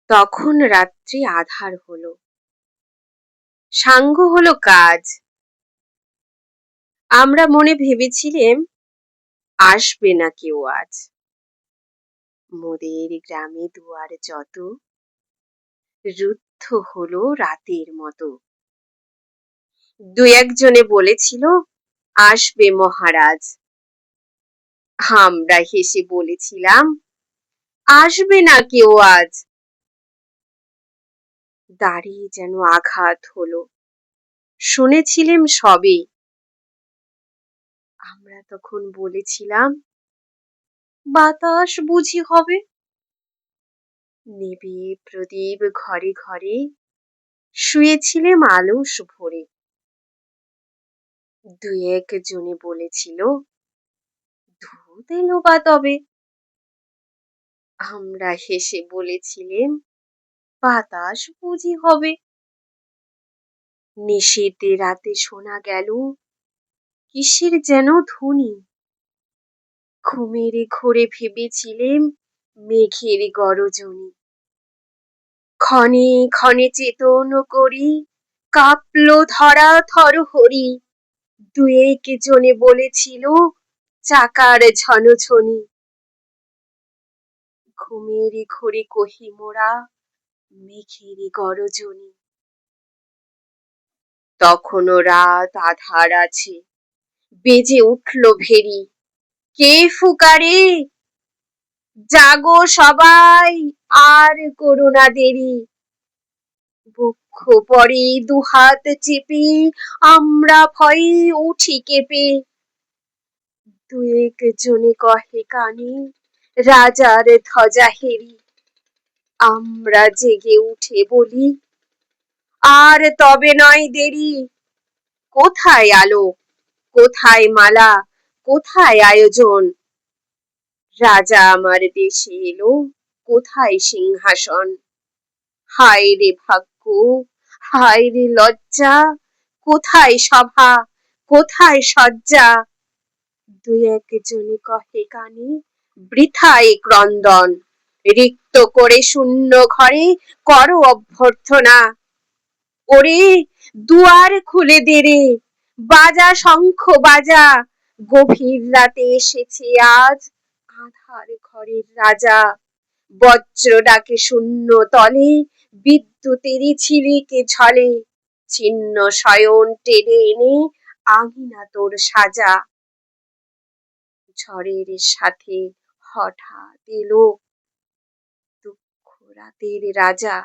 তখন রাত্রি আঁধার হলো, সাঙ্গ হলো কাজ। আমরা মনে ভেবেছিলেম আসবে না কেউ আজ। মোদের গ্রামে দুয়ার যত রুদ্ধ হলো রাতের মতো। দু একজনে বলেছিল আসবে মহারাজ। আমরা হেসে বলেছিলাম আসবে না কেউ আজ। দাঁড়িয়ে যেন আঘাত হলো, শুনেছিলেম সবে। আমরা তখন বলেছিলাম বাতাস বুঝি হবে। নেবে প্রদীপ ঘরে ঘরে শুয়েছিলেম আলস ভরে। দু একজনে বলেছিল ধূত এলো বা তবে। আমরা হেসে বলেছিলেম বাতাস বুঝি হবে। নিশীথে রাতে শোনা গেল কিসের যেন ধ্বনি। ঘুমের ঘোরে ভেবেছিলেম মেঘের গরজনি। ক্ষণে ক্ষণে চেতন করি কাঁপল ধরা থরহরি। দু একজনে বলেছিল চাকার ঝনঝনি। ঘুমের ঘোরে কহি মোরা মেঘের গরজনি। তখনও রাত আধার আছে, বেজে উঠল ভেরি। কে ফুকারে জাগো সবাই আর করো না দেরি। বক্ষ পরে দুহাত চেপে আমরা ভয়ে উঠি কেঁপে। দু একজনে কহে কানে রাজার ধ্বজা হেরি। আমরা জেগে উঠে বলি আর তবে নয় দেরি। কোথায় আলো, কোথায় মালা, কোথায় আয়োজন। রাজা আমার দেশে এলো, কোথায় সিংহাসন। হায় রে ভাগ্য, হায় রে লজ্জা, কোথায় সভা, কোথায় সজ্জা। দু একজনে কহে কানে বৃথায় ক্রন্দন। রিক্ত করে শূন্য ঘরে করো অভ্যর্থনা। ওরে দুয়ার খুলে দে রে, বাজা শঙ্খ বাজা। গভীর রাতে এসেছে আজ আঁধার ঘরের রাজা। বজ্র ডাকে শূন্য তলে, বিদ্যুতেরই ঝিলিকে ঝলে। ছিন্ন শয়ন টেনে এনে আঙিনা তোর সাজা। ঝড়ের সাথে হঠাৎ এলো দুঃখ রাতের রাজা।